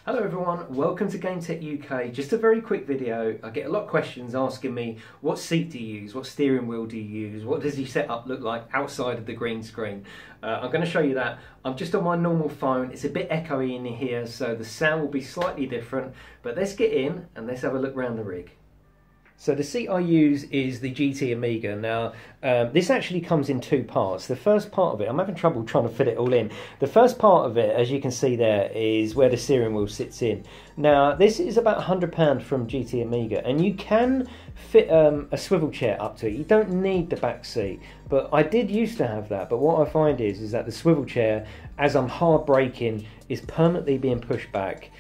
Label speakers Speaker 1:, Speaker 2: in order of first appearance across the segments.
Speaker 1: Hello everyone, welcome to GametechUK. Just a very quick video. I get a lot of questions asking me what seat do you use, what steering wheel do you use, what does your setup look like outside of the green screen. I'm going to show you that. I'm just on my normal phone. It's a bit echoey in here, so the sound will be slightly different, but let's get in and let's have a look around the rig. So the seat I use is the GT Amiga. Now, this actually comes in two parts. The first part of it, I'm having trouble trying to fit it all in. The first part of it, as you can see there, is where the steering wheel sits in. Now, this is about £100 from GT Amiga, and you can fit a swivel chair up to it. You don't need the back seat, but I did used to have that. But what I find is that the swivel chair, as I'm hard braking, is permanently being pushed back.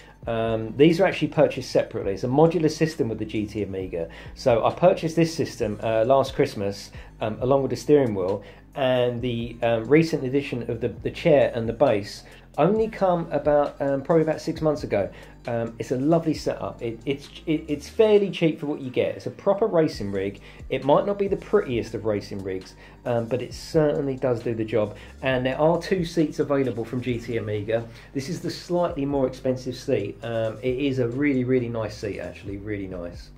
Speaker 1: These are actually purchased separately. It's a modular system with the GT Amiga. So I purchased this system last Christmas along with the steering wheel, and the recent edition of the chair and the base only come about probably about 6 months ago. It's a lovely setup. It's fairly cheap for what you get. It's a proper racing rig. It might not be the prettiest of racing rigs, but it certainly does do the job. And there are two seats available from GT Amiga. This is the slightly more expensive seat. It is a really nice seat, actually, really nice.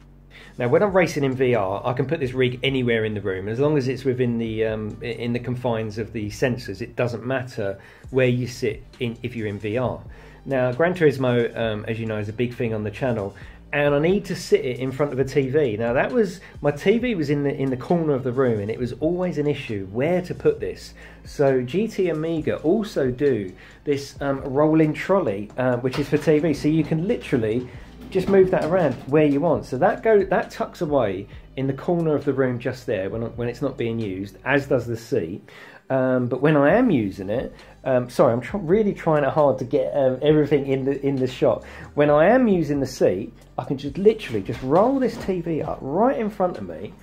Speaker 1: Now, when I'm racing in VR, I can put this rig anywhere in the room, as long as it's within the confines of the sensors. It doesn't matter where you sit if you're in VR. Now, Gran Turismo, as you know, is a big thing on the channel, and I need to sit it in front of a TV. Now, my TV was in the corner of the room, and it was always an issue where to put this. So GT Amiga also do this rolling trolley, which is for TV, so you can literally just move that around where you want. So that tucks away in the corner of the room just there when it's not being used, as does the seat. But when I am using it, sorry, I'm really trying it hard to get everything in the shot. When I am using the seat, I can just literally just roll this TV up right in front of me,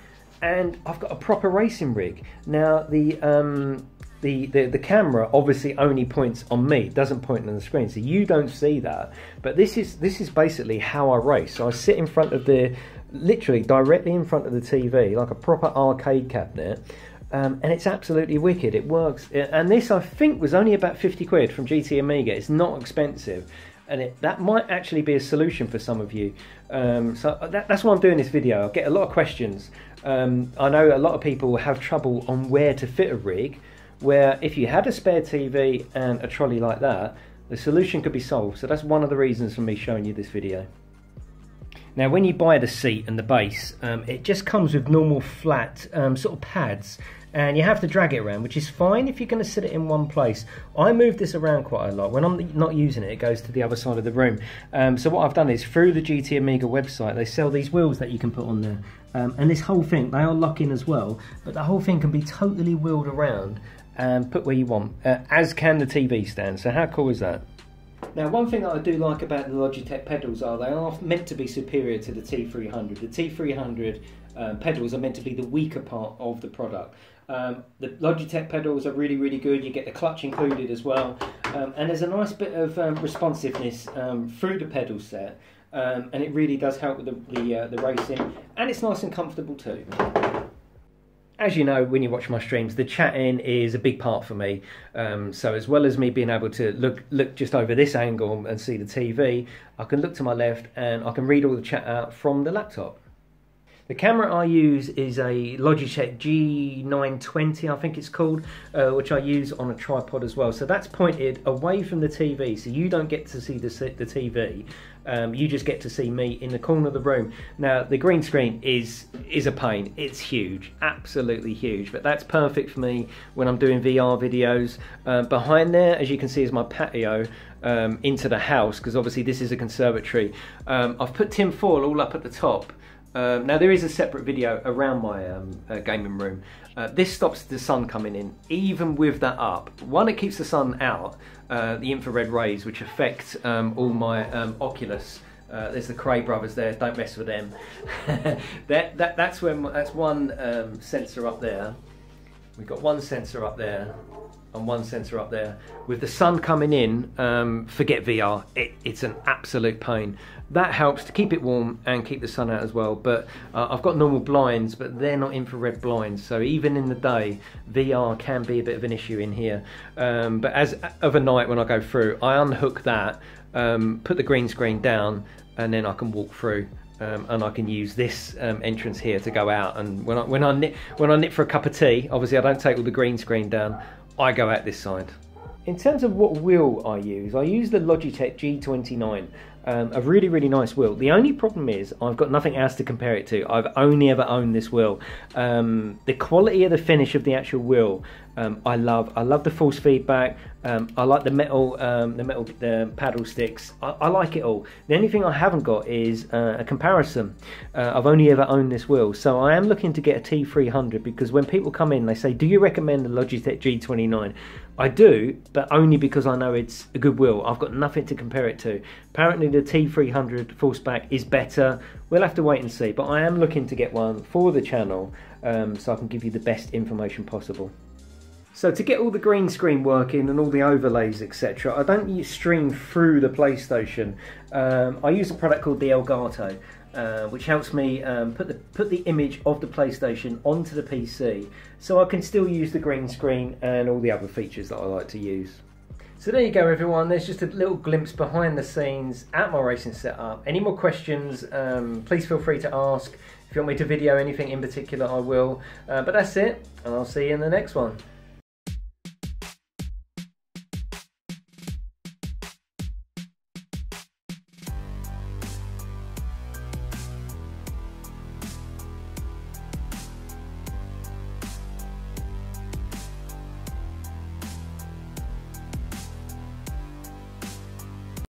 Speaker 1: and I've got a proper racing rig. Now the camera obviously only points on me, it doesn't point on the screen, so you don't see that. But this is basically how I race. So I sit in front of literally directly in front of the TV, like a proper arcade cabinet. And it's absolutely wicked. It works, and this I think was only about 50 quid from GT Amiga. It's not expensive, and that might actually be a solution for some of you. So that's why I'm doing this video. I get a lot of questions. I know a lot of people have trouble on where to fit a rig, where if you had a spare TV and a trolley like that, the solution could be solved. So that's one of the reasons for me showing you this video. Now, when you buy the seat and the base, it just comes with normal flat sort of pads, and you have to drag it around, which is fine if you're going to sit it in one place. I move this around quite a lot. When I'm not using it, it goes to the other side of the room. So what I've done is, through the GT Amiga website, they sell these wheels that you can put on there. And this whole thing, they are lock-in as well, but the whole thing can be totally wheeled around and put where you want, as can the TV stand. So how cool is that? Now, one thing that I do like about the Logitech pedals are they are meant to be superior to the T300. The T300 pedals are meant to be the weaker part of the product. The Logitech pedals are really good. You get the clutch included as well, and there's a nice bit of responsiveness through the pedal set, and it really does help with the racing, and it's nice and comfortable too. As you know, when you watch my streams, the chatting is a big part for me. So as well as me being able to look just over this angle and see the TV, I can look to my left and I can read all the chat out from the laptop. The camera I use is a Logitech G29, I think it's called, which I use on a tripod as well. So that's pointed away from the TV, so you don't get to see the TV. You just get to see me in the corner of the room. Now, the green screen is a pain. It's huge, absolutely huge, but that's perfect for me when I'm doing VR videos. Behind there, as you can see, is my patio into the house, because obviously this is a conservatory. I've put tin foil all up at the top. Now, there is a separate video around my gaming room. This stops the sun coming in. Even with that up, one, it keeps the sun out, the infrared rays, which affect all my OCULUS. There's the Cray brothers there, don't mess with them. That's one sensor up there. We've got one sensor up there and one sensor up there. With the sun coming in, forget VR, it's an absolute pain. That helps to keep it warm and keep the sun out as well, but I've got normal blinds, but they're not infrared blinds, so even in the day, VR can be a bit of an issue in here. But as of a night when I go through, I unhook that, put the green screen down, and then I can walk through. And I can use this entrance here to go out. And when I knit for a cup of tea, obviously I don't take all the green screen down. I go out this side. In terms of what wheel I use the Logitech G29. A really, really nice wheel. The only problem is I've got nothing else to compare it to. I've only ever owned this wheel. The quality of the finish of the actual wheel, I love. I love the force feedback. I like the metal paddle sticks. I like it all. The only thing I haven't got is a comparison. I've only ever owned this wheel, so I am looking to get a T300, because when people come in, they say, "Do you recommend the Logitech G29?" I do, but only because I know it's a good wheel. I've got nothing to compare it to. Apparently the T300 forceback is better. We'll have to wait and see, but I am looking to get one for the channel, so I can give you the best information possible. So to get all the green screen working and all the overlays, etc., I don't stream through the PlayStation. I use a product called the Elgato, which helps me put the image of the PlayStation onto the PC, so I can still use the green screen and all the other features that I like to use. So there you go, everyone. There's just a little glimpse behind the scenes at my racing setup. Any more questions, please feel free to ask. If you want me to video anything in particular, I will. But that's it, and I'll see you in the next one.